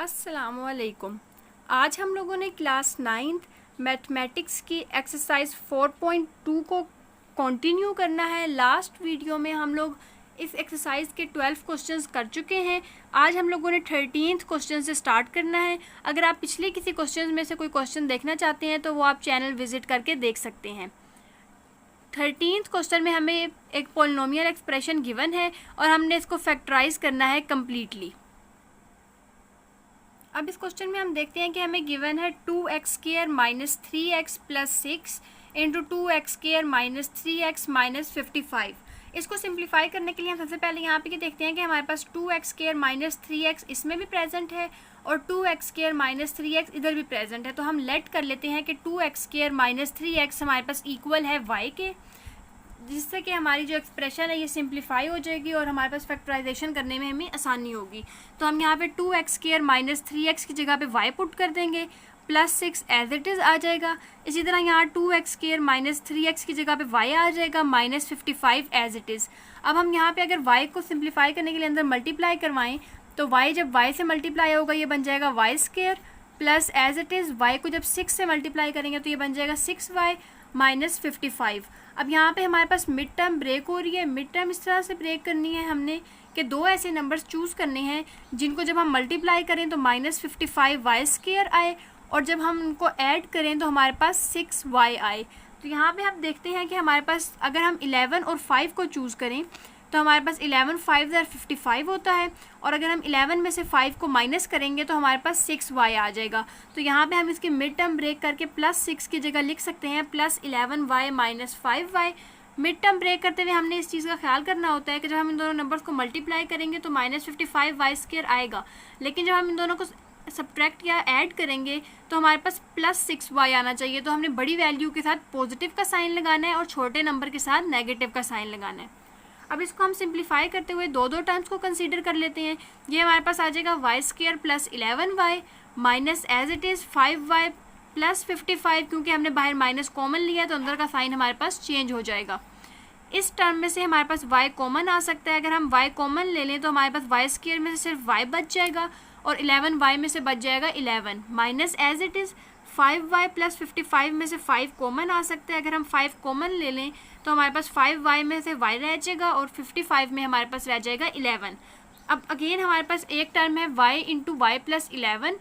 अस्सलामुअलैकुम। आज हम लोगों ने क्लास 9th मैथमेटिक्स की एक्सरसाइज 4.2 को कंटिन्यू करना है। लास्ट वीडियो में हम लोग इस एक्सरसाइज के 12 क्वेश्चंस कर चुके हैं। आज हम लोगों ने 13th क्वेश्चन से स्टार्ट करना है। अगर आप पिछले किसी क्वेश्चन में से कोई क्वेश्चन देखना चाहते हैं तो वो आप चैनल विजिट करके देख सकते हैं। 13th क्वेश्चन में हमें एक पॉलिनोमियल एक्सप्रेशन गिवन है और हमने इसको फैक्टराइज करना है कम्प्लीटली। अब इस क्वेश्चन में हम देखते हैं कि हमें गिवन है 2x² minus 3x plus 6 into 2x² minus 3x minus 55। इसको सिंप्लीफाई करने के लिए हम सबसे पहले यहाँ पे देखते हैं कि हमारे पास 2x² माइनस 3x इसमें भी प्रेजेंट है और 2x² माइनस 3x इधर भी प्रेजेंट है। तो हम लेट कर लेते हैं कि 2x² माइनस 3x हमारे पास इक्वल है y के, जिससे कि हमारी जो एक्सप्रेशन है ये सिंप्लीफाई हो जाएगी और हमारे पास फैक्टराइजेशन करने में हमें आसानी होगी। तो हम यहाँ पे 2x² माइनस 3x की जगह पे y पुट कर देंगे, प्लस 6 एज इट इज़ आ जाएगा। इसी तरह यहाँ 2x² माइनस 3x की जगह पे y आ जाएगा, माइनस 55 एज इट इज़। अब हम यहाँ पे अगर y को सिंप्लीफाई करने के लिए अंदर मल्टीप्लाई करवाएं तो y जब y से मल्टीप्लाई होगा ये बन जाएगा y² plus as it is y को जब 6 से मल्टीप्लाई करेंगे तो ये बन जाएगा 6y माइनस 55। अब यहाँ पे हमारे पास मिड टर्म ब्रेक हो रही है। मिड टर्म इस तरह से ब्रेक करनी है हमने कि दो ऐसे नंबर्स चूज़ करने हैं जिनको जब हम मल्टीप्लाई करें तो माइनस 55y² आए और जब हम उनको ऐड करें तो हमारे पास 6y आए। तो यहाँ पे हम देखते हैं कि हमारे पास अगर हम 11 और 5 को चूज़ करें तो हमारे पास 11 5 55 होता है और अगर हम 11 में से 5 को माइनस करेंगे तो हमारे पास 6y आ जाएगा। तो यहाँ पे हम इसकी मिड टर्म ब्रेक करके प्लस 6 की जगह लिख सकते हैं plus 11y minus 5y। Mid term break करते हुए हमने इस चीज़ का ख्याल करना होता है कि जब हम इन दोनों नंबर्स को मल्टीप्लाई करेंगे तो माइनस 55y² आएगा, लेकिन जब हम इन दोनों को सब्ट्रैक्ट या ऐड करेंगे तो हमारे पास प्लस 6y आना चाहिए। तो हमने बड़ी वैल्यू के साथ पॉजिटिव का साइन लगाना है और छोटे नंबर के साथ नेगेटिव का साइन लगाना है। अब इसको हम सिंप्लीफाई करते हुए दो टर्म्स को कंसीडर कर लेते हैं। ये हमारे पास आ जाएगा y² plus 11y minus as it is 5y plus 55, क्योंकि हमने बाहर माइनस कॉमन लिया है तो अंदर का साइन हमारे पास चेंज हो जाएगा। इस टर्म में से हमारे पास y कॉमन आ सकता है। अगर हम y कॉमन ले लें तो हमारे पास y² में से सिर्फ y बच जाएगा और 11y में से बच जाएगा 11 minus as it is 5y plus 55 में से 5 कॉमन आ सकता है। अगर हम 5 कॉमन ले लें तो हमारे पास 5y में से y रह जाएगा और 55 में हमारे पास रह जाएगा 11। अब अगेन हमारे पास एक टर्म है y इंटू वाई प्लस 11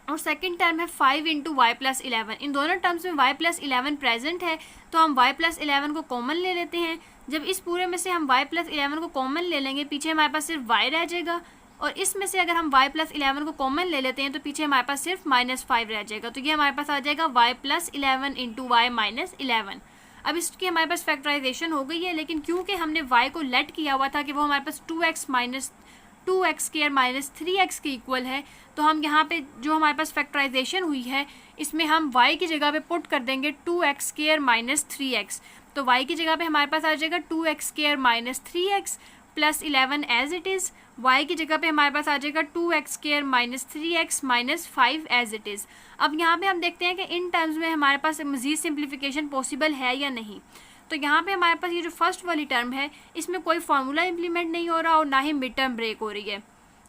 और सेकेंड टर्म है 5 इंटू वाई प्लस 11। इन दोनों टर्म्स में y प्लस 11 प्रेजेंट है तो हम y प्लस 11 को कॉमन ले लेते हैं। जब इस पूरे में से हम y प्लस 11 को कॉमन ले लेंगे पीछे हमारे पास सिर्फ y रह जाएगा और इसमें से अगर हम y प्लस 11 को कॉमन ले लेते हैं तो पीछे हमारे पास सिर्फ माइनस 5 रह जाएगा। तो ये हमारे पास आ जाएगा y plus 11 into Y minus 11। अब इसकी हमारे पास फैक्टराइजेशन हो गई है, लेकिन क्योंकि हमने y को लेट किया हुआ था कि वो हमारे पास 2x² माइनस 3x के इक्वल है, तो हम यहाँ पे जो हमारे पास फैक्टराइजेशन हुई है इसमें हम y की जगह पे पुट कर देंगे 2x² माइनस 3x। तो y की जगह पे हमारे पास आ जाएगा 2x² minus 3x plus 11 as it is. y की जगह पे हमारे पास आ जाएगा 2x² minus 3x minus 5 as it is. अब यहाँ पे हम देखते हैं कि इन टर्म्स में हमारे पास मज़ीद सिंप्लीफिकेशन पॉसिबल है या नहीं। तो यहाँ पे हमारे पास ये जो फर्स्ट वाली टर्म है इसमें कोई फार्मूला इम्प्लीमेंट नहीं हो रहा और ना ही मिड टर्म ब्रेक हो रही है,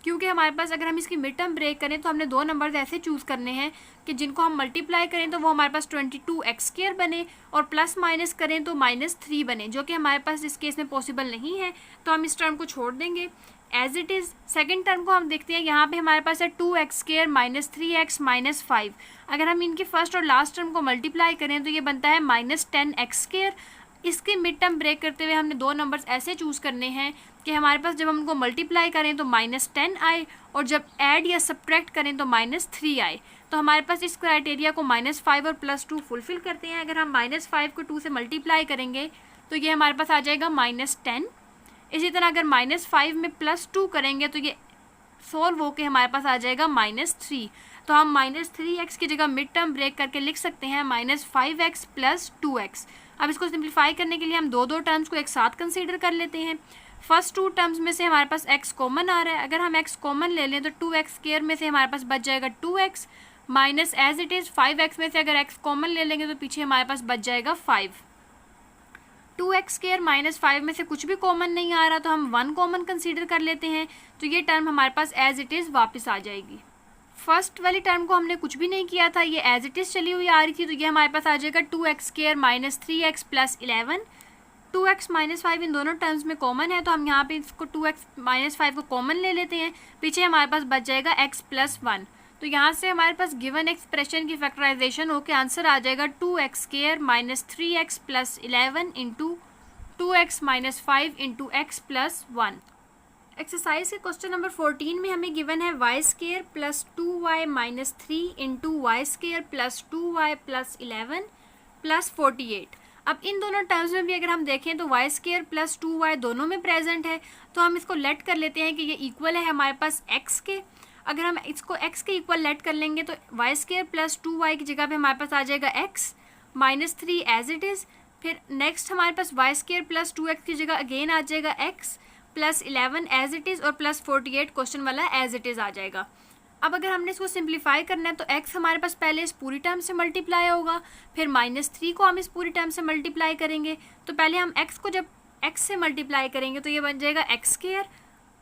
क्योंकि हमारे पास अगर हम इसकी मिड टर्म ब्रेक करें तो हमने दो नंबर्स ऐसे चूज़ करने हैं कि जिनको हम मल्टीप्लाई करें तो वो हमारे पास 22x² बने और प्लस माइनस करें तो -3 बने, जो कि हमारे पास इस केस में पॉसिबल नहीं है। तो हम इस टर्म को छोड़ देंगे as it is. Second term को हम देखते हैं, यहाँ पे हमारे पास है 2x² माइनस 3x माइनस 5। अगर हम इनकी फर्स्ट और लास्ट टर्म को मल्टीप्लाई करें तो ये बनता है -10x²। इसके मिड टर्म ब्रेक करते हुए हमने दो नंबर्स ऐसे चूज़ करने हैं कि हमारे पास जब हम उनको मल्टीप्लाई करें तो -10 आए और जब ऐड या सब्ट्रैक्ट करें तो -3 आए। तो हमारे पास इस क्राइटेरिया को -5 और +2 फुलफ़िल करते हैं। अगर हम -5 को 2 से मल्टीप्लाई करेंगे तो ये हमारे पास आ जाएगा -10। इसी तरह अगर -5 में +2 करेंगे तो ये सॉल्व होके हमारे पास आ जाएगा -3। तो हम -3x की जगह मिड टर्म ब्रेक करके लिख सकते हैं -5x प्लस 2x। अब इसको सिंप्लीफाई करने के लिए हम दो टर्म्स को एक साथ कंसीडर कर लेते हैं। फर्स्ट टू टर्म्स में से हमारे पास x कॉमन आ रहा है। अगर हम x कॉमन ले लें तो 2x² में से हमारे पास बच जाएगा 2x minus as it is 5x में से अगर x कॉमन ले लेंगे तो पीछे हमारे पास बच जाएगा 5। 2x² माइनस 5 में से कुछ भी कॉमन नहीं आ रहा तो हम 1 कॉमन कंसीडर कर लेते हैं, तो ये टर्म हमारे पास एज इट इज़ वापस आ जाएगी। फर्स्ट वाली टर्म को हमने कुछ भी नहीं किया था, ये एज इट इज़ चली हुई आ रही थी, तो ये हमारे पास आ जाएगा 2x² minus 3x plus 11। 2x minus 5 इन दोनों टर्म्स में कॉमन है, तो हम यहाँ पे इसको 2x माइनस 5 को कॉमन ले लेते हैं। पीछे हमारे पास बच जाएगा x प्लस 1। तो यहाँ से हमारे पास गिवन एक्सप्रेशन की फैक्टराइजेशन होकर आंसर आ जाएगा 2x² minus 3x plus 11 into 2x minus 5 into x plus 1। Exercise के क्वेश्चन नंबर 14 में हमें गिवन है y² plus 2y minus 3 into y² plus 2y plus 11 plus 48। अब इन दोनों टर्म्स में भी अगर हम देखें तो y² प्लस 2y दोनों में प्रेजेंट है, तो हम इसको लेट कर लेते हैं कि ये इक्वल है हमारे पास x के। अगर हम इसको x के इक्वल लेट कर लेंगे तो y² प्लस 2y की जगह पे हमारे पास आ जाएगा x minus 3 as it is. फिर नेक्स्ट हमारे पास y² प्लस 2x की जगह अगेन आ जाएगा x plus 11 as it is और प्लस 48 क्वेश्चन वाला एज इट इज़ आ जाएगा। अब अगर हमने इसको सिंप्लीफाई करना है तो x हमारे पास पहले इस पूरी टर्म से मल्टीप्लाई होगा, फिर -3 को हम इस पूरी टर्म से मल्टीप्लाई करेंगे। तो पहले हम x को जब x से मल्टीप्लाई करेंगे तो ये बन जाएगा x²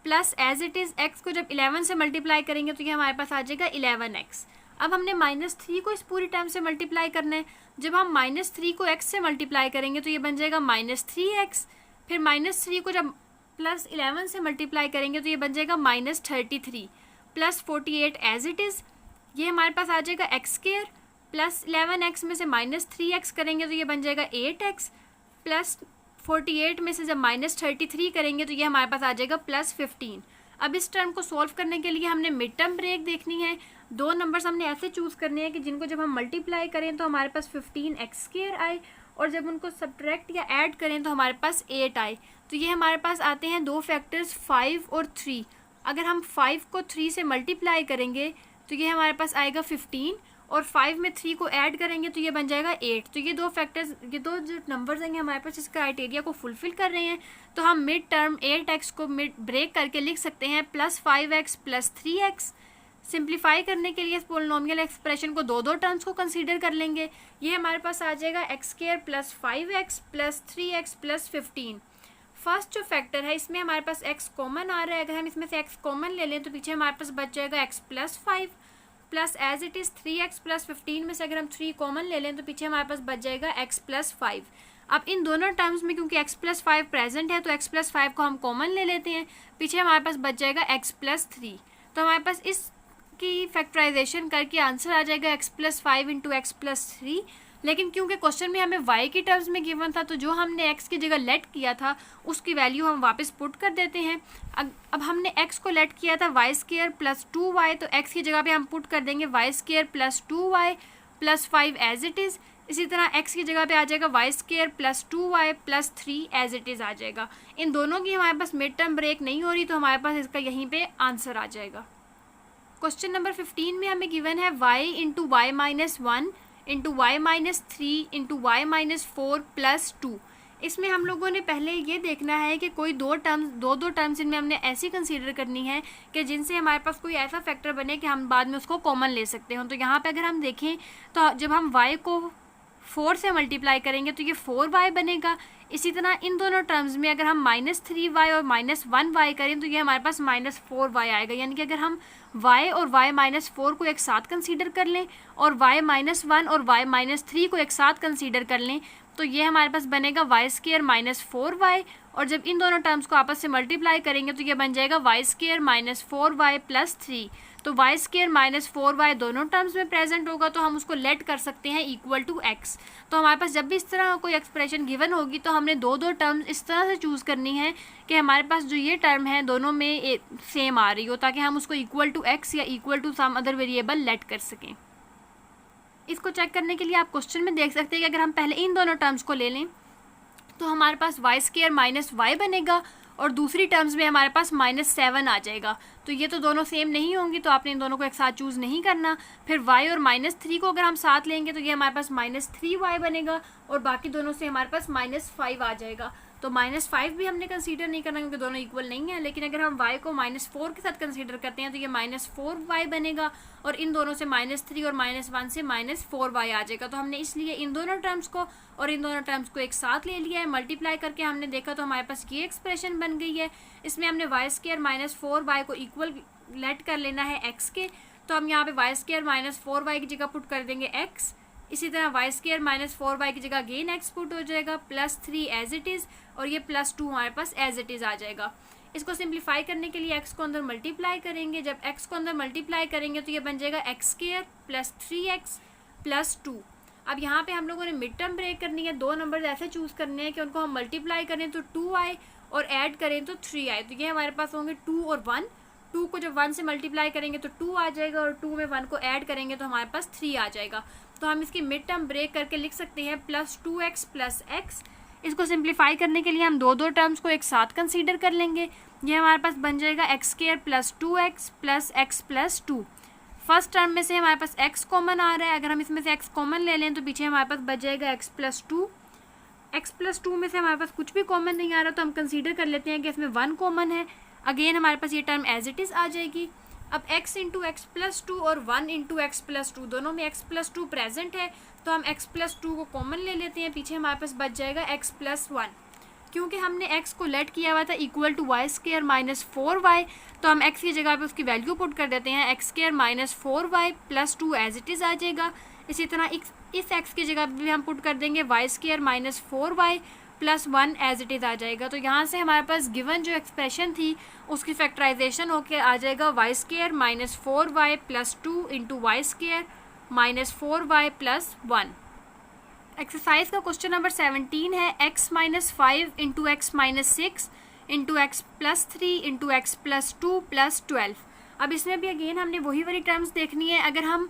plus as it is x को जब 11 से मल्टीप्लाई करेंगे तो ये हमारे पास आ जाएगा 11x। अब हमने -3 को इस पूरी टर्म से मल्टीप्लाई करना है। जब हम -3 को x से मल्टीप्लाई करेंगे तो ये बन जाएगा -3x। फिर -3 को जब प्लस 11 से मल्टीप्लाई करेंगे तो ये बन जाएगा -33 प्लस 48 एज इट इज़। ये हमारे पास आ जाएगा x² प्लस 11x में से -3x करेंगे तो ये बन जाएगा 8x प्लस 48 में से जब -33 करेंगे तो ये हमारे पास आ जाएगा प्लस 15। अब इस टर्म को सॉल्व करने के लिए हमने मिड टर्म ब्रेक देखनी है। दो नंबर्स हमने ऐसे चूज़ करने हैं कि जिनको जब हम मल्टीप्लाई करें तो हमारे पास 15x² आए और जब उनको सब्ट्रैक्ट या ऐड करें तो हमारे पास 8 आए। तो ये हमारे पास आते हैं दो फैक्टर्स 5 और 3। अगर हम 5 को 3 से मल्टीप्लाई करेंगे तो ये हमारे पास आएगा 15 और 5 में 3 को ऐड करेंगे तो ये बन जाएगा 8। तो ये दो फैक्टर्स, ये दो जो नंबर्स हैं हमारे पास इस क्राइटेरिया को फुलफिल कर रहे हैं। तो हम मिड टर्म 8x को मिड ब्रेक करके लिख सकते हैं plus 5x plus 3x। Simplify करने के लिए इस पोलिनोमियल एक्सप्रेशन को दो टर्म्स को कंसीडर कर लेंगे। ये हमारे पास आ जाएगा x² plus 5x plus 3x plus 15। First जो फैक्टर है इसमें हमारे पास x कॉमन आ रहा है, अगर हम इसमें से x कॉमन ले लें तो पीछे हमारे पास बच जाएगा x plus 5 plus as it is 3x plus 15 में से अगर हम 3 कॉमन ले लें तो पीछे हमारे पास बच जाएगा x प्लस 5। अब इन दोनों टर्म्स में क्योंकि x प्लस 5 प्रेजेंट है तो x प्लस 5 को हम कॉमन ले लेते हैं, पीछे हमारे पास बच जाएगा x प्लस 3। तो हमारे पास इसकी फैक्टराइजेशन करके आंसर आ जाएगा x plus 5 into x plus 3। लेकिन क्योंकि क्वेश्चन में हमें y की टर्म्स में गिवन था तो जो हमने x की जगह लेट किया था उसकी वैल्यू हम वापस पुट कर देते हैं। अब हमने x को लेट किया था y² प्लस 2y, तो x की जगह पे हम पुट कर देंगे y² plus 2y plus 5 as it is. इसी तरह x की जगह पे आ जाएगा y² plus 2y plus 3 as it is आ जाएगा। इन दोनों की हमारे पास मिड टर्म ब्रेक नहीं हो रही तो हमारे पास इसका यहीं पर आंसर आ जाएगा। क्वेश्चन नंबर 15 में हमें गिवन है y into Y minus 1 into Y minus 3 into Y minus 4 plus 2। इसमें हम लोगों ने पहले ये देखना है कि कोई दो टर्म्स इनमें हमने ऐसी कंसीडर करनी है कि जिनसे हमारे पास कोई ऐसा फैक्टर बने कि हम बाद में उसको कॉमन ले सकते हो। तो यहाँ पे अगर हम देखें तो जब हम y को 4 से मल्टीप्लाई करेंगे तो ये 4y बनेगा। इसी तरह इन दोनों टर्म्स में अगर हम -3y और -1y करें तो ये हमारे पास -4y आएगा। यानी कि अगर हम y और y-4 को एक साथ कंसीडर कर लें और y-1 और y-3 को एक साथ कंसीडर कर लें तो ये हमारे पास बनेगा y² माइनस 4y, और जब इन दोनों टर्म्स को आपस से मल्टीप्लाई करेंगे तो ये बन जाएगा y² माइनस 4y प्लस 3। तो y² माइनस 4y दोनों टर्म्स में प्रेजेंट होगा तो हम उसको लेट कर सकते हैं इक्वल टू x। तो हमारे पास जब भी इस तरह कोई एक्सप्रेशन गिवन होगी तो हमने दो टर्म्स इस तरह से चूज़ करनी है कि हमारे पास जो ये टर्म है दोनों में सेम आ रही हो, ताकि हम उसको इक्वल टू x या equal to some other variable let कर सकें। इसको चेक करने के लिए आप क्वेश्चन में देख सकते हैं कि अगर हम पहले इन दोनों टर्म्स को ले लें तो हमारे पास y² माइनस y बनेगा और दूसरी टर्म्स में हमारे पास -7 आ जाएगा। तो ये तो दोनों सेम नहीं होंगी तो आपने इन दोनों को एक साथ चूज़ नहीं करना। फिर y और -3 को अगर हम साथ लेंगे तो ये हमारे पास -3y बनेगा और बाकी दोनों से हमारे पास -5 आ जाएगा। तो -5 भी हमने कंसीडर नहीं करना क्योंकि दोनों इक्वल नहीं है। लेकिन अगर हम y को -4 के साथ कंसीडर करते हैं तो ये -4y बनेगा और इन दोनों से -3 और -1 से -4y आ जाएगा। तो हमने इसलिए इन दोनों टर्म्स को और इन दोनों टर्म्स को एक साथ ले लिया है, मल्टीप्लाई करके हमने देखा तो हमारे पास ये एक्सप्रेशन बन गई है। इसमें हमने y² - 4y को इक्वल लेट कर लेना है x के, तो हम यहाँ पे y² - 4y की जगह पुट कर देंगे x। इसी तरह y² - 4y की जगह अगेन x पुट हो जाएगा, +3 एज इट इज़ और ये +2 हमारे पास एज इट इज़ आ जाएगा। इसको सिंप्लीफाई करने के लिए x को अंदर मल्टीप्लाई करेंगे। जब x को अंदर मल्टीप्लाई करेंगे तो ये बन जाएगा x² + 3x + 2। अब यहाँ पे हम लोगों ने मिड टर्म ब्रेक करनी है, दो नंबर ऐसे चूज़ करने हैं कि उनको हम मल्टीप्लाई करें तो 2 आए और ऐड करें तो 3 आए। तो ये हमारे पास होंगे 2 और 1। 2 को जब 1 से मल्टीप्लाई करेंगे तो 2 आ जाएगा और 2 में 1 को ऐड करेंगे तो हमारे पास 3 आ जाएगा। तो हम इसकी मिड टर्म ब्रेक करके लिख सकते हैं +2x + x। इसको सिंप्लीफाई करने के लिए हम दो टर्म्स को एक साथ कंसीडर कर लेंगे। ये हमारे पास बन जाएगा x² + 2x + x + 2। First term में से हमारे पास x कॉमन आ रहा है, अगर हम इसमें से x कॉमन ले लें तो पीछे हमारे पास बच जाएगा x + 2। x + 2 में से हमारे पास कुछ भी कॉमन नहीं आ रहा तो हम कंसीडर कर लेते हैं कि इसमें 1 कॉमन है। अगेन हमारे पास ये टर्म एज इट इज़ आ जाएगी। अब x × x + 2 और 1 × x + 2 दोनों में x + 2 प्रेजेंट है तो हम x + 2 को कॉमन ले लेते हैं। पीछे हमारे पास बच जाएगा x + 1। क्योंकि हमने x को लेट किया हुआ था इक्वल टू y² - 4y, तो हम x की जगह पे उसकी वैल्यू पुट कर देते हैं। x² - 4y + 2 as it is आ जाएगा। इसी तरह इस x की जगह पे भी हम पुट कर देंगे y² - 4y + 1 as it is आ जाएगा। तो यहाँ से हमारे पास गिवन जो एक्सप्रेशन थी उसकी फैक्टराइजेशन होकर आ जाएगा y² - 4y + 2 × y² - 4y + 1। Exercise का क्वेश्चन नंबर 17 है x - 5 × x - 6 × x + 3 × x + 2 + 12। अब इसमें भी अगेन हमने वही वाली टर्म्स देखनी है। अगर हम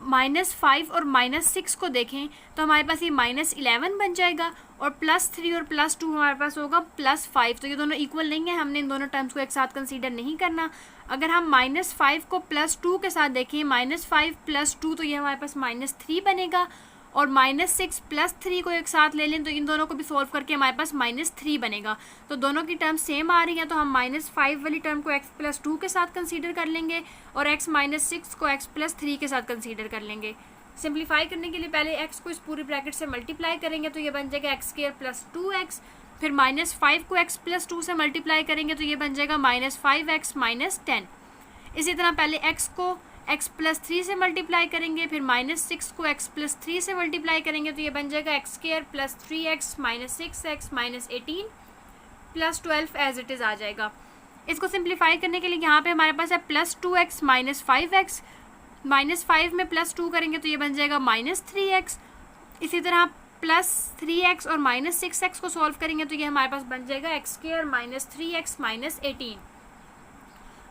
-5 और -6 को देखें तो हमारे पास ये -11 बन जाएगा और +3 और +2 हमारे पास होगा +5। तो ये दोनों इक्वल नहीं है, हमने इन दोनों टर्म्स को एक साथ कंसीडर नहीं करना। अगर हम -5 को +2 के साथ देखें, -5 + 2 तो ये हमारे पास -3 बनेगा और -6 + 3 को एक साथ ले लें तो इन दोनों को भी सॉल्व करके हमारे पास -3 बनेगा। तो दोनों की टर्म सेम आ रही हैं तो हम -5 वाली टर्म को x + 2 के साथ कंसीडर कर लेंगे और x - 6 को x + 3 के साथ कंसीडर कर लेंगे। सिंप्लीफाई करने के लिए पहले x को इस पूरी ब्रैकेट से मल्टीप्लाई करेंगे तो ये बन जाएगा x² + 2x। फिर -5 को x + 2 से मल्टीप्लाई करेंगे तो ये बन जाएगा -5x - 10। इसी तरह पहले x को x + 3 से मल्टीप्लाई करेंगे, फिर -6 को x + 3 से मल्टीप्लाई करेंगे तो ये बन जाएगा x² + 3x - 6x - 18 + 12 as it is आ जाएगा। इसको सिंप्लीफाई करने के लिए यहाँ पे हमारे पास है +2x - 5x। -5 में +2 करेंगे तो ये बन जाएगा -3x। इसी तरह +3x और -6x को सॉल्व करेंगे तो ये हमारे पास बन जाएगा x² - 3x - 18।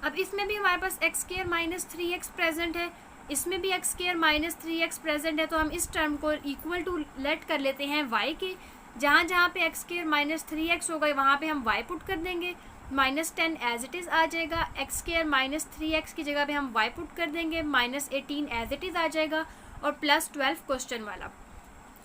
अब इसमें भी हमारे पास x² - 3x प्रेजेंट है, इसमें भी x² - 3x प्रेजेंट है। तो हम इस टर्म को इक्वल टू लेट कर लेते हैं y के। जहाँ जहाँ पे x² - 3x होगा वहाँ पे हम y पुट कर देंगे। -10 एज इट इज़ आ जाएगा। x² - 3x की जगह पे हम y पुट कर देंगे। -18 एज इट इज़ आ जाएगा और +12 क्वेश्चन वाला।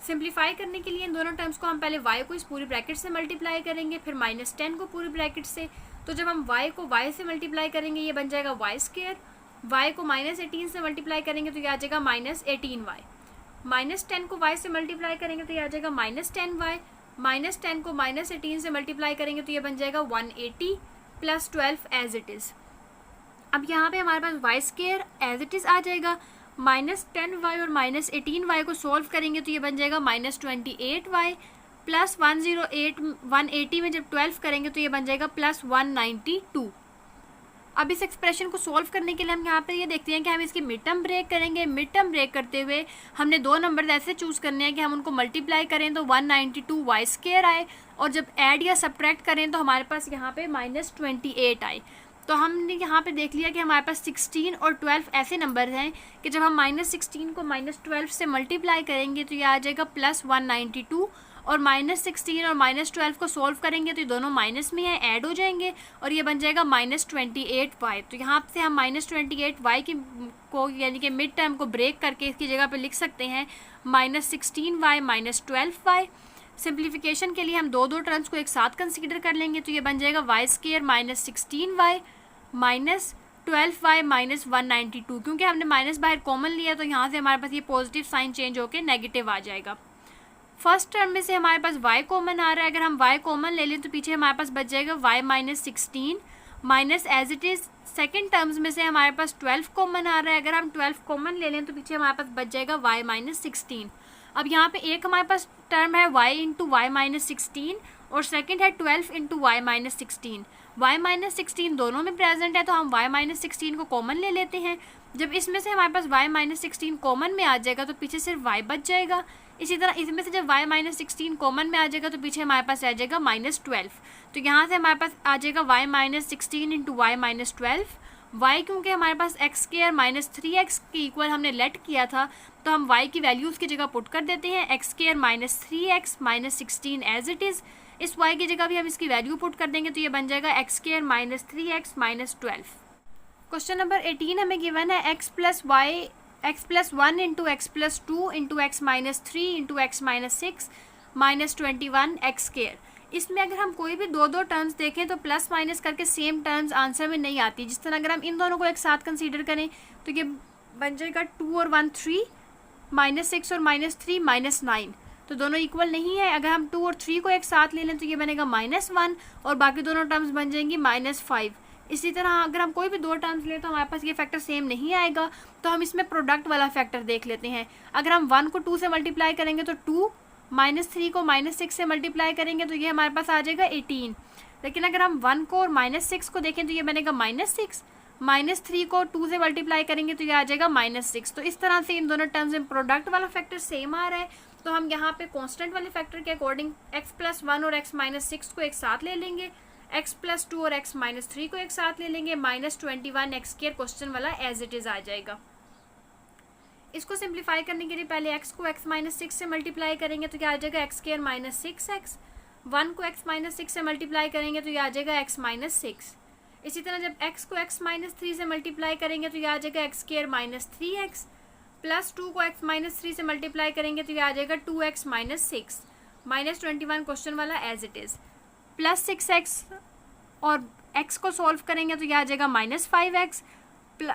सिंप्लीफाई करने के लिए इन दोनों टर्म्स को हम पहले y को इस पूरी ब्रैकेट से मल्टीप्लाई करेंगे, फिर -10 को पूरी ब्रैकेट से। तो जब हम y को y से मल्टीप्लाई करेंगे ये बन जाएगा y²। y को -18 से मल्टीप्लाई करेंगे तो ये आ जाएगा -18y। -10 को y से मल्टीप्लाई करेंगे तो ये आ जाएगा -10y। -10 को -18 से मल्टीप्लाई करेंगे तो ये बन जाएगा 180 + 12 एज इट इज़। अब यहाँ पे हमारे पास y² एज इट इज़ आ जाएगा। -10y और -18y को सॉल्व करेंगे तो ये बन जाएगा -28y + 180 में जब 12 करेंगे तो ये बन जाएगा +192। अब इस एक्सप्रेशन को सॉल्व करने के लिए हम यहाँ पे ये देखते हैं कि हम इसकी मिड टर्म ब्रेक करेंगे। मिड टर्म ब्रेक करते हुए हमने दो नंबर ऐसे चूज़ करने हैं कि हम उनको मल्टीप्लाई करें तो 192y² आए और जब ऐड या सब्ट्रैक्ट करें तो हमारे पास यहाँ पे -28 आए। तो हमने यहाँ पे देख लिया कि हमारे पास 16 और 12 ऐसे नंबर हैं कि जब हम -16 को -12 से मल्टीप्लाई करेंगे तो ये आ जाएगा +192 और -16 और -12 को सॉल्व करेंगे तो ये दोनों माइनस में है, ऐड हो जाएंगे और ये बन जाएगा -28y। तो यहाँ से हम -28y की को यानी कि मिड टर्म को ब्रेक करके इसकी जगह पे लिख सकते हैं -16y - 12y। सिंप्लीफिकेशन के लिए हम दो टर्म्स को एक साथ कंसीडर कर लेंगे, तो ये बन जाएगा Y square minus 16y minus 12y minus 192। क्योंकि हमने माइनस बाहर कॉमन लिया तो यहाँ से हमारे पास ये पॉजिटिव साइन चेंज होकर नेगेटिव आ जाएगा। फर्स्ट टर्म में से हमारे पास y कॉमन आ रहा है, अगर हम y कॉमन ले लें तो पीछे हमारे पास बच जाएगा y minus 16 minus as it is second terms में से हमारे पास 12 कॉमन आ रहा है, अगर हम 12 कॉमन ले लें तो पीछे हमारे पास बच जाएगा y माइनस 16। अब यहाँ पे एक हमारे पास टर्म है y इंटू वाई माइनस 16 और सेकेंड है 12 into Y minus 16। y minus 16 दोनों में प्रेजेंट है तो हम y माइनस 16 को कॉमन ले लेते हैं। जब इसमें से हमारे पास y माइनस 16 कॉमन में आ जाएगा तो पीछे सिर्फ y बच जाएगा। इसी तरह इसमें से जब y माइनस 16 कॉमन में आ जाएगा तो पीछे हमारे पास आ जाएगा माइनस 12। तो यहाँ से हमारे पास आ जाएगा y minus 16 into Y minus 12। y क्योंकि हमारे पास एक्स स्क्वायर माइनस 3x के इक्वल हमने लेट किया था तो हम y की वैल्यूज़ की जगह पुट कर देते हैं, X square minus 3x minus 16 as it is. इस y की जगह भी हम इसकी वैल्यू पुट कर देंगे तो ये बन जाएगा x square minus 3x minus 12। Question number 18 हमें गिवन है x plus 1 into x plus 2 into x minus 3 into x minus 6 minus 21 x square. इसमें अगर हम कोई भी दो टर्म्स देखें तो प्लस माइनस करके सेम टर्म्स आंसर में नहीं आती। जिस तरह अगर हम इन दोनों को एक साथ कंसीडर करें तो ये बन जाएगा 2 और 1 3 माइनस 6 और माइनस 3 माइनस 9, तो दोनों इक्वल नहीं है। अगर हम 2 और 3 को एक साथ ले लें तो ये बनेगा माइनस 1 और बाकी दोनों टर्म्स बन जाएंगी माइनस 5। इसी तरह अगर हम कोई भी दो टर्म्स लें तो हमारे पास ये फैक्टर सेम नहीं आएगा, तो हम इसमें प्रोडक्ट वाला फैक्टर देख लेते हैं। अगर हम 1 को 2 से मल्टीप्लाई करेंगे तो 2, माइनस 3 को माइनस 6 से मल्टीप्लाई करेंगे तो ये हमारे पास आ जाएगा 18। लेकिन अगर हम 1 को और माइनस 6 को देखें तो ये बनेगा माइनस 6, माइनस 3 को 2 से मल्टीप्लाई करेंगे तो ये आ जाएगा माइनस 6। तो इस तरह से इन दोनों टर्म्स में प्रोडक्ट वाला फैक्टर सेम आ रहा है, तो हम यहाँ पे कांस्टेंट वाले फैक्टर के अकॉर्डिंग x प्लस 1 और x माइनस 6 को एक साथ ले लेंगे, x प्लस 2 और x माइनस 3 को एक साथ ले लेंगे, माइनस 21 एक्स स्क्वायर क्वेश्चन वाला एज इट इज़ आ जाएगा। इसको सिंप्लीफाई करने के लिए पहले x को x माइनस 6 से मल्टीप्लाई करेंगे तो क्या आ जाएगा एक्स स्क्वायर माइनस 6x। 1 को x माइनस 6 से मल्टीप्लाई करेंगे तो ये आ जाएगा x माइनस 6। इसी तरह जब x को x माइनस 3 से मल्टीप्लाई करेंगे तो ये आ जाएगा x square minus 3x। Plus 2 को x माइनस 3 से मल्टीप्लाई करेंगे तो ये आ जाएगा 2x माइनस 6, माइनस 21 क्वेश्चन वाला as it is. Plus 6x और x को सॉल्व करेंगे तो ये आ जाएगा माइनस 5x,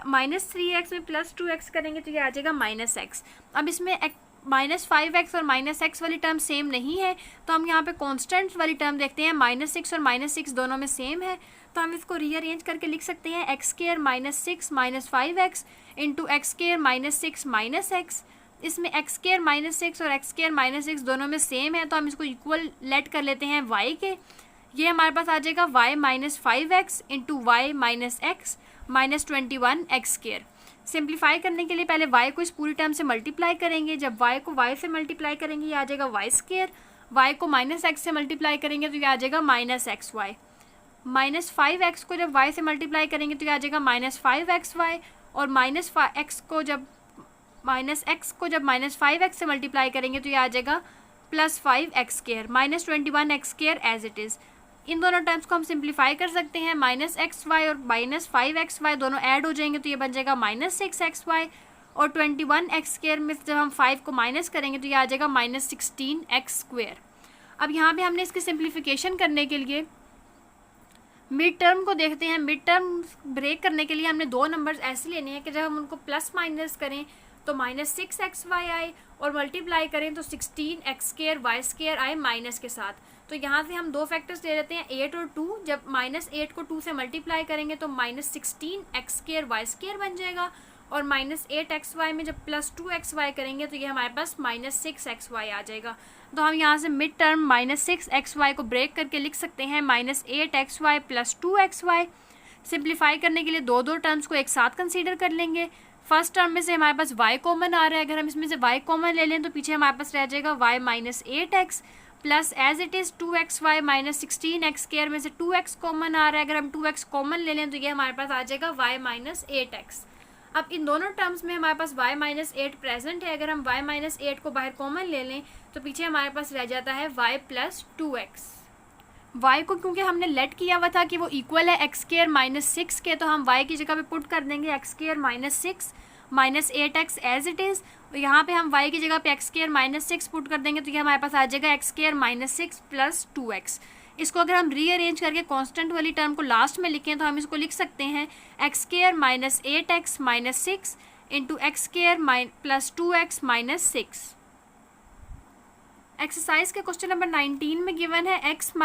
माइनस 3x में प्लस 2x करेंगे तो ये आ जाएगा माइनस x। अब इसमें माइनस 5x और माइनस x वाली टर्म सेम नहीं है, तो हम यहाँ पे कांस्टेंट वाली टर्म देखते हैं। माइनस 6 और माइनस 6 दोनों में सेम है, तो हम इसको रीअरेंज करके लिख सकते हैं X square minus 6 minus 5x into x square minus 6 minus x। इसमें एक्स स्क्वायर माइनस 6 और एक्स स्क्वायर माइनस 6 दोनों में सेम है, तो हम इसको इक्वल लेट कर लेते हैं y के। ये हमारे पास आ जाएगा y minus 5x into Y minus X minus 21 x square. Simplify करने के लिए पहले y को इस पूरी टर्म से मल्टीप्लाई करेंगे। जब y को y से मल्टीप्लाई करेंगे ये आ जाएगा वाई स्क्वायर। y को माइनस x से मल्टीप्लाई करेंगे तो ये आ जाएगा minus x Y. Minus 5x को जब y से मल्टीप्लाई करेंगे तो ये आ जाएगा माइनस 5xy। और माइनस x को जब माइनस 5x से मल्टीप्लाई करेंगे तो ये आ जाएगा plus 5x square, minus 21 x square as it is. इन दोनों टर्म्स को हम सिंप्लीफाई कर सकते हैं। माइनस xy और माइनस 5xy दोनों ऐड हो जाएंगे तो ये बन जाएगा माइनस 6xy। और 21 एक्स स्क्वायर में जब हम 5 को माइनस करेंगे तो ये आ जाएगा माइनस 16 एक्स स्क्वायर। अब यहाँ पे हमने इसकी सिंप्लीफिकेशन करने के लिए मिड टर्म को देखते हैं। मिड टर्म ब्रेक करने के लिए हमने दो नंबर्स ऐसे लेने हैं कि जब हम उनको प्लस माइनस करें तो माइनस 6xy आए और मल्टीप्लाई करें तो 16 एक्स स्क्वायर वाई स्क्वायर आए माइनस के साथ। तो यहाँ से हम दो फैक्टर्स ले लेते हैं 8 और 2। जब माइनस 8 को 2 से मल्टीप्लाई करेंगे तो minus 16 X square Y square बन जाएगा। और माइनस 8xy में जब प्लस 2xy करेंगे तो ये हमारे पास माइनस 6xy आ जाएगा। तो हम यहाँ से मिड टर्म माइनस 6xy को ब्रेक करके लिख सकते हैं minus 8xy plus 2xy। Simplify करने के लिए दो टर्म्स को एक साथ कंसीडर कर लेंगे। फर्स्ट टर्म में से हमारे पास y कॉमन आ रहा है, अगर हम इसमें से y कॉमन ले लें तो पीछे हमारे पास रह जाएगा y minus 8x plus as it is 2xy minus 16 X square में से 2x कॉमन आ रहा है। अगर हम 2x कॉमन ले लें तो ये हमारे पास आ जाएगा y माइनस 8x। अब इन दोनों टर्म्स में हमारे पास y माइनस 8 प्रेजेंट है। अगर हम y माइनस 8 को बाहर कॉमन ले लें तो पीछे हमारे पास रह जाता है y प्लस 2x। y को क्योंकि हमने लेट किया हुआ था कि वो इक्वल है एक्स स्क्वायर माइनस 6 के, तो हम y की जगह पे पुट कर देंगे X square minus 6 minus 8x as it is. तो यहाँ पे हम y की जगह पे x² - 6 पुट कर देंगे तो ये हमारे पास आ जाएगा x² - 6 + 2x। इसको अगर हम रीअरेंज करके कांस्टेंट वाली टर्म को लास्ट में लिखें तो हम इसको लिख सकते हैं x² - 8x - 6 into x² + 2x - 6। Exercise के क्वेश्चन नंबर 19 में गिवन है x -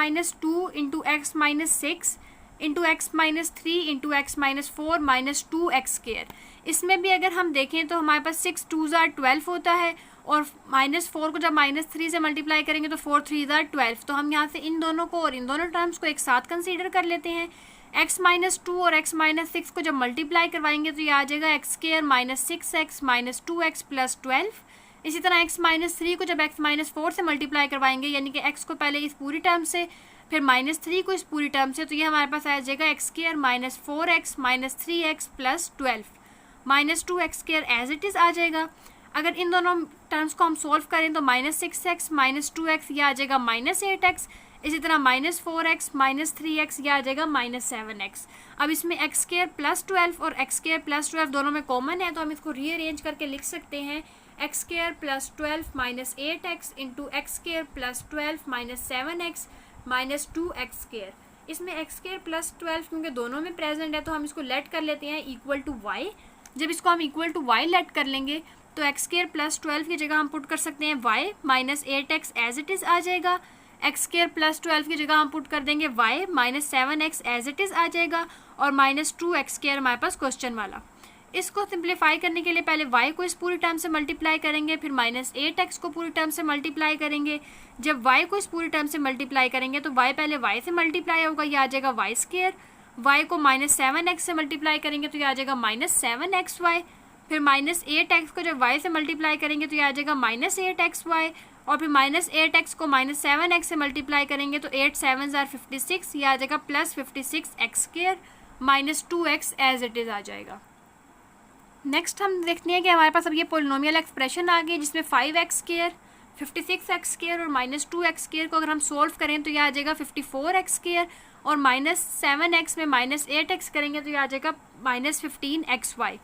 2 into x - 6 into x - 3 into x - 4 - 2x²। इसमें भी अगर हम देखें तो हमारे पास 6 2 ज़ार 12 होता है और -4 को जब -3 से मल्टीप्लाई करेंगे तो 4 3 ज़ार 12। तो हम यहाँ से इन दोनों को और इन दोनों टर्म्स को एक साथ कंसीडर कर लेते हैं। x - 2 और x - 6 को जब मल्टीप्लाई करवाएंगे तो ये आ जाएगा x² - 6x - 2x + 12। इसी तरह x - 3 को जब x - 4 से मल्टीप्लाई करवाएंगे, यानी कि x को पहले इस पूरी टर्म से फिर -3 को इस पूरी टर्म से, तो ये हमारे पास आ जाएगा x² - 4x - 3x + 12 - 2x² as it is आ जाएगा। अगर इन दोनों टर्म्स को हम सोल्व करें तो -6x - 2x ये आ जाएगा -8x। इसी तरह -4x - 3x ये आ जाएगा -7x। अब इसमें x² + 12 और x² + 12 दोनों में कॉमन है तो हम इसको रीअरेंज करके लिख सकते हैं x² + 12 - 8x into x² + 12 - 7x - 2x²। इसमें x² + 12 क्योंकि दोनों में प्रेजेंट है तो हम इसको लेट कर लेते हैं इक्वल टू y। जब इसको हम इक्वल टू y लेट कर लेंगे तो x² + 12 की जगह हम पुट कर सकते हैं y - 8x as it is आ जाएगा। x² + 12 की जगह हम पुट कर देंगे y - 7x as it is आ जाएगा और -2x² हमारे पास क्वेश्चन वाला। इसको सिंप्लीफाई करने के लिए पहले y को इस पूरी टर्म से मल्टीप्लाई करेंगे, फिर -8x को पूरी टर्म से मल्टीप्लाई करेंगे। जब y को इस पूरी टर्म से मल्टीप्लाई करेंगे तो y पहले y से मल्टीप्लाई होगा, ये आ जाएगा y²। y को -7x से मल्टीप्लाई करेंगे तो ये आ जाएगा -7xy। फिर -8x को जब y से मल्टीप्लाई करेंगे तो ये आ जाएगा -8xy। और फिर -8x को -7x से मल्टीप्लाई करेंगे तो 8 7 ज़ार 56 ये आ जाएगा +56x² - 2x as it is आ जाएगा। नेक्स्ट हम देखते हैं कि हमारे पास अब ये पोलिनोमियल एक्सप्रेशन आ गई जिसमें 5x², 56x² और -2x² को अगर हम सोल्व करें तो ये आ जाएगा 54x² और -7x में -8x करेंगे तो ये आ जाएगा -15xy।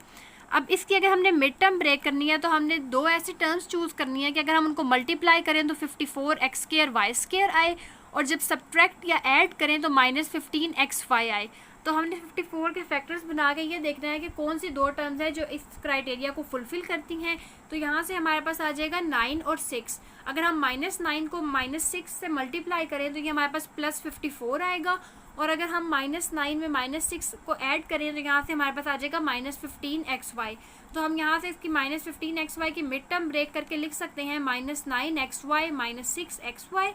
अब इसकी अगर हमने मिड टर्म ब्रेक करनी है तो हमने दो ऐसी टर्म्स चूज़ करनी है कि अगर हम उनको मल्टीप्लाई करें तो 54x² y² आए और जब सब्ट्रैक्ट या ऐड करें तो -15xy आए। तो हमने 54 के फैक्टर्स बना के ये देखना है कि कौन सी दो टर्म्स है जो इस क्राइटेरिया को फुलफिल करती हैं। तो यहाँ से हमारे पास आ जाएगा 9 और 6। अगर हम -9 को -6 से मल्टीप्लाई करें तो ये हमारे पास +54 आएगा और अगर हम -9 में -6 को ऐड करें तो यहाँ से हमारे पास आ जाएगा -15xy। तो हम यहाँ से इसकी -15xy की मिड टर्म ब्रेक करके लिख सकते हैं -9xy - 6xy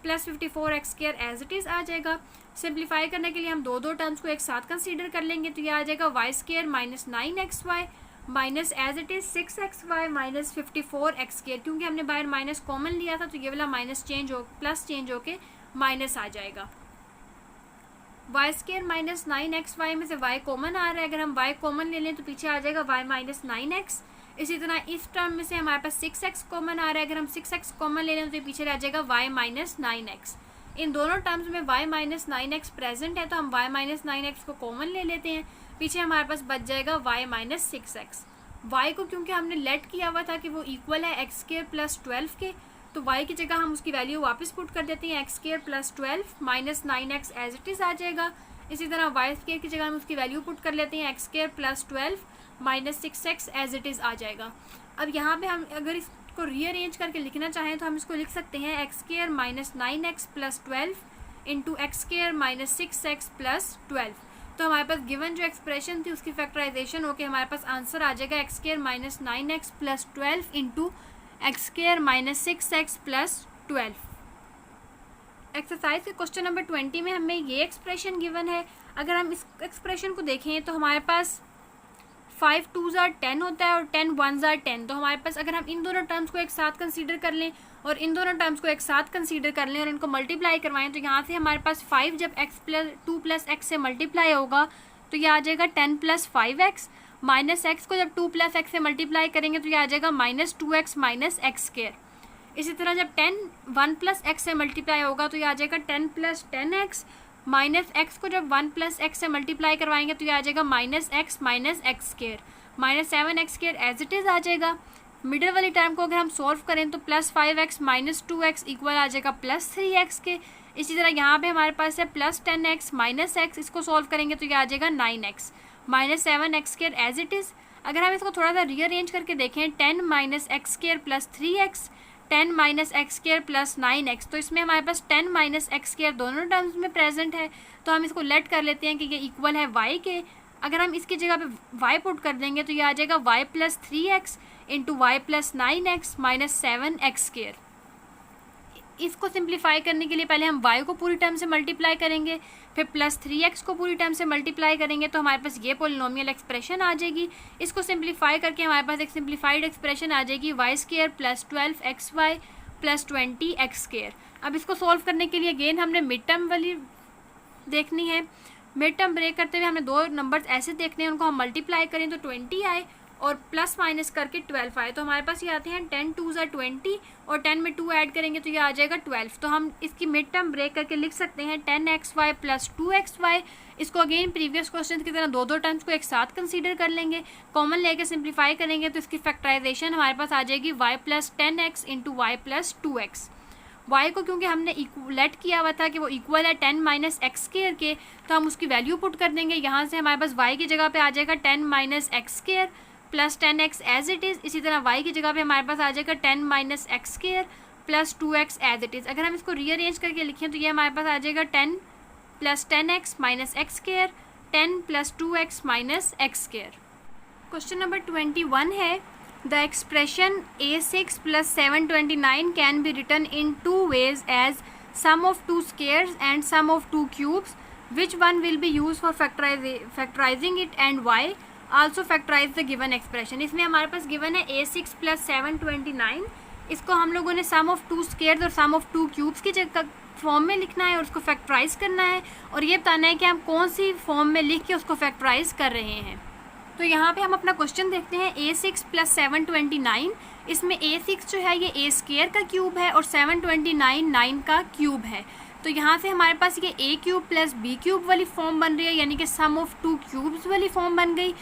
+54x² as it is आ जाएगा। सिंप्लीफाई करने के लिए हम दो टर्म्स को एक साथ कंसीडर कर लेंगे तो ये आ जाएगा y² - 9xy minus as it is 6xy - 54x²। क्योंकि हमने बाहर माइनस कॉमन लिया था तो ये वाला माइनस चेंज हो प्लस चेंज होके माइनस आ जाएगा। y² - 9xy में से y कॉमन आ रहा है, अगर हम y कॉमन ले लें तो पीछे आ जाएगा y - 9x। इसी तरह इस टर्म में से हमारे पास 6x कॉमन आ रहा है, अगर हम 6x कॉमन ले लें तो पीछे रह जाएगा y - 9x। इन दोनों टर्म्स में y - 9x प्रेजेंट है तो हम y - 9x को कॉमन ले लेते हैं, पीछे हमारे पास बच जाएगा y - 6x। y को क्योंकि हमने लेट किया हुआ था कि वो इक्वल है x² + 12 के, तो y की जगह हम उसकी वैल्यू वापस पुट कर देते हैं x² + 12 - 9x as it is आ जाएगा। इसी तरह y² की जगह हम उसकी वैल्यू पुट कर लेते हैं x² + 12 - 6x as it is आ जाएगा। अब यहाँ पे हम अगर इसको रीअरेंज करके लिखना चाहें तो हम इसको लिख सकते हैं x² - 9x + 12 into x² - 6x + 12। तो हमारे पास गिवन जो एक्सप्रेशन थी उसकी फैक्टराइजेशन होकर हमारे पास आंसर आ जाएगा x² - 9x + 12 into x² - 6x + 12। Exercise के क्वेश्चन नंबर 20 में हमें ये एक्सप्रेशन गिवन है। अगर हम इस एक्सप्रेशन को देखें तो हमारे पास 5 2 ज़ार 10 होता है और 10 1 ज़ार 10। तो हमारे पास अगर हम इन दोनों टर्म्स को एक साथ कंसीडर कर लें और इन दोनों टर्म्स को एक साथ कंसीडर कर लें और इनको मल्टीप्लाई करवाएं तो यहाँ से हमारे पास 5 जब x+2 + x से मल्टीप्लाई होगा तो ये आ जाएगा 10 + 5x माइनस x को जब 2 + x से मल्टीप्लाई करेंगे तो ये आ जाएगा -2x - x²। इसी तरह जब 10 1 + x से मल्टीप्लाई होगा तो ये आ जाएगा 10 + 10x माइनस x को जब 1 + x से मल्टीप्लाई करवाएंगे तो ये आ जाएगा -x - x²। Minus 7x² as it is आ जाएगा। मिडल वाली टर्म को अगर हम सॉल्व करें तो plus 5x minus 2x equal आ जाएगा प्लस 3x के। इसी तरह यहाँ पे हमारे पास है प्लस 10x माइनस x, इसको सॉल्व करेंगे तो ये आ जाएगा 9x minus 7x² as it is. अगर हम इसको थोड़ा सा रीअरेंज करके देखें 10 minus x² plus 3x, 10 minus x² plus 9x, तो इसमें हमारे पास 10 माइनस x² दोनों टर्म्स में प्रेजेंट है, तो हम इसको लेट कर लेते हैं कि ये इक्वल है y के। अगर हम इसकी जगह पे y पुट कर देंगे तो ये आ जाएगा y plus 3x into Y plus 9x minus 7x²। इसको सिंप्लीफाई करने के लिए पहले हम y को पूरी टर्म से मल्टीप्लाई करेंगे, फिर प्लस 3x को पूरी टर्म से मल्टीप्लाई करेंगे, तो हमारे पास ये पोलिनोमियल एक्सप्रेशन आ जाएगी। इसको सिंप्लीफाई करके हमारे पास एक सिंप्लीफाइड एक्सप्रेशन आ जाएगी y² plus 12xy plus 20x²। अब इसको सॉल्व करने के लिए अगेन हमने मिड टर्म वाली देखनी है। मिड टर्म ब्रेक करते हुए हमें दो नंबर्स ऐसे देखने हैं, उनको हम मल्टीप्लाई करें तो 20 आए और प्लस माइनस करके 12 आए, तो हमारे पास ये आते हैं 10 2 ज़ा 20 और 10 में 2 ऐड करेंगे तो ये आ जाएगा 12। तो हम इसकी मिड टर्म ब्रेक करके लिख सकते हैं 10xy प्लस 2xy। इसको अगेन प्रीवियस क्वेश्चन की तरह दो टर्म्स को एक साथ कंसीडर कर लेंगे, कॉमन लेके सिंप्लीफाई करेंगे तो इसकी फैक्टराइजेशन हमारे पास आ जाएगी y plus 10x into Y plus 2x। y को क्योंकि हमने लेट किया हुआ था कि वो इक्वल है 10 माइनस x² के, तो हम उसकी वैल्यू पुट कर देंगे। यहाँ से हमारे पास y की जगह पे आ जाएगा 10 minus x² plus 10x as it is. इसी तरह y की जगह पे हमारे पास आ जाएगा 10 minus x² plus 2x as it is. अगर हम इसको रीअरेंज करके लिखें तो ये हमारे पास आ जाएगा 10 plus 10x minus x², 10 plus 2x minus x²। Question number 21 है the expression a6 plus 729 can be written in two ways as sum of two squares and sum of two cubes, which one will be use for factorising it and why, also factorise the given expression. इसमें हमारे पास given है a6 plus 729, इसको हम लोगों ने सम of two squares और सम of two cubes की जगह फॉर्म में लिखना है और उसको फैक्टराइज करना है और ये बताना है कि हम कौन सी फॉर्म में लिख के उसको फैक्टराइज कर रहे हैं। तो यहाँ पे हम अपना क्वेश्चन देखते हैं a6 प्लस 729। इसमें a6 जो है ये a² का क्यूब है और 729 9 का क्यूब है, तो यहाँ से हमारे पास ये a³ प्लस b³ वाली फॉर्म बन रही है, यानी कि सम ऑफ टू क्यूब्स वाली फॉर्म बन गई।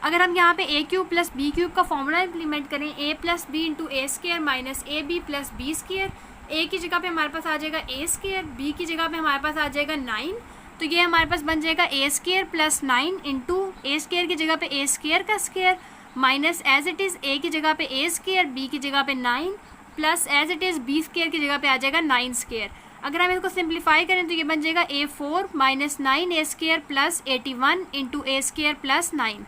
अगर हम यहाँ पे a³ प्लस b³ का फॉर्मूला इम्प्लीमेंट करें a plus B into a² minus ab plus b², a की जगह पे हमारे पास आ जाएगा a², b की जगह पे हमारे पास आ जाएगा 9, तो ये हमारे पास बन जाएगा a² प्लस 9 इंटू a² की जगह पे a² का square minus as it is a की जगह पे a², b की जगह पे 9 plus as it is b² की जगह पे आ जाएगा 9²। अगर हम इसको सिंप्लीफाई करें तो ये बन जाएगा a4 minus 9a² plus 81 into a² plus 9।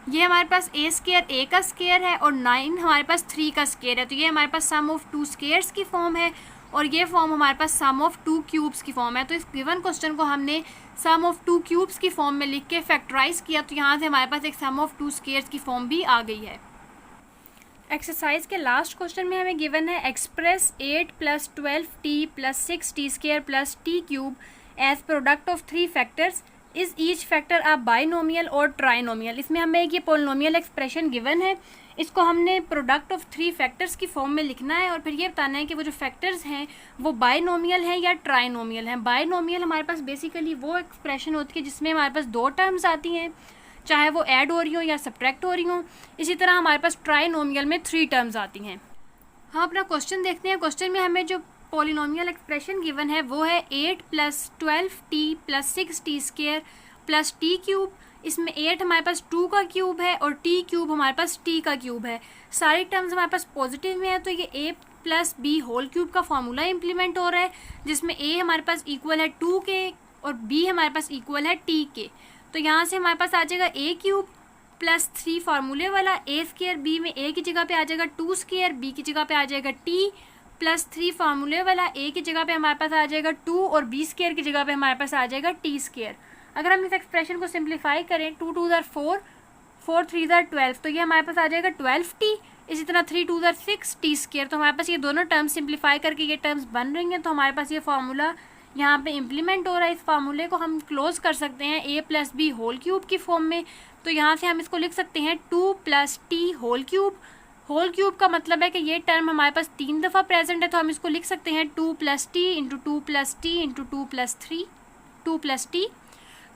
ये हमारे पास a² a का स्क्वायर है और 9 हमारे पास 3 का स्क्वायर है, तो ये हमारे पास सम ऑफ टू स्क्वायर्स की फॉर्म है और ये फॉर्म हमारे पास सम ऑफ टू क्यूब्स की फॉर्म है। तो इस गिवन क्वेश्चन को हमने सम ऑफ टू क्यूब्स की फॉर्म में लिख के फैक्टराइज किया, तो यहाँ से हमारे पास एक सम ऑफ टू स्क्वायर्स की फॉर्म भी आ गई है। एक्सरसाइज के लास्ट क्वेश्चन में हमें गिवन है express 8 plus 12t plus 6t² plus t³ as product of 3 factors, is each factor a binomial और ट्राइनोमियल। इसमें हमें एक ये पोलिनोमियल एक्सप्रेशन गिवन है, इसको हमने प्रोडक्ट ऑफ 3 फैक्टर्स की फॉर्म में लिखना है और फिर ये बताना है कि वो जो फैक्टर्स हैं वो बाइनोमियल हैं या ट्राइनोमियल हैं। बाइनोमियल हमारे पास बेसिकली वो एक्सप्रेशन होती है जिसमें हमारे पास दो टर्म्स आती हैं, चाहे वो ऐड हो रही हो या सब्ट्रैक्ट हो रही हो। इसी तरह हमारे पास ट्राइनोमियल में 3 टर्म्स आती हैं। हम अपना क्वेश्चन देखते हैं। क्वेश्चन में हमें जो पॉलिनोमियल एक्सप्रेशन गिवन है वो है 8 plus 12t plus 6t² plus t³। इसमें 8 हमारे पास 2 का क्यूब है और t³ हमारे पास t का क्यूब है। सारी टर्म्स हमारे पास पॉजिटिव में है, तो ये a plus B whole cube का फॉर्मूला इम्प्लीमेंट हो रहा है, जिसमें a हमारे पास इक्वल है 2 के और b हमारे पास इक्वल है t के। तो यहाँ से हमारे पास आ जाएगा a³ प्लस 3 फार्मूले वाला a² b में a की जगह पे आ जाएगा 2², b की जगह पे आ जाएगा t प्लस 3 फार्मूले वाला a की जगह पे हमारे पास आ जाएगा 2 और b² की जगह पे हमारे पास आ जाएगा t²। अगर हम इस एक्सप्रेशन को सिंप्लीफाई करें 2 2 ज़ा 4, 4 3 ज़ा 12, तो ये हमारे पास आ जाएगा 12t। इसी तरह 3 2 ज़ा 6t², तो हमारे पास ये दोनों टर्म्स सिंप्लीफाई करके ये टर्म्स बन रही हैं, तो हमारे पास ये फार्मूला यहाँ पे इम्प्लीमेंट हो रहा है। इस फार्मूले को हम क्लोज कर सकते हैं a plus B whole cube की फॉर्म में, तो यहाँ से हम इसको लिख सकते हैं 2 plus T whole cube. Whole cube का मतलब है कि ये टर्म हमारे पास 3 दफ़ा प्रेजेंट है, तो हम इसको लिख सकते हैं 2 plus T into 2 plus T into 2 plus 3 2 plus T.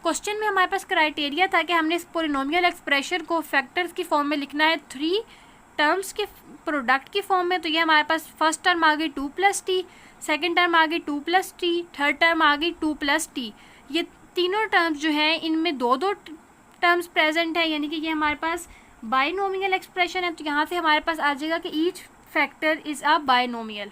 Question में हमारे पास क्राइटेरिया था कि हमने इस पोलिनोमियल एक्सप्रेशन को फैक्टर्स की फॉर्म में लिखना है 3 टर्म्स के प्रोडक्ट की फॉर्म में। तो ये हमारे पास फर्स्ट टर्म आ गई 2 + t, सेकेंड टर्म आ गई 2 + t, थर्ड टर्म आ गई 2 + t। ये तीनों टर्म्स जो हैं इनमें दो टर्म्स प्रेजेंट है, यानी कि ये हमारे पास बाइनोमियल एक्सप्रेशन है। तो यहाँ से हमारे पास आ जाएगा कि each factor is a binomial.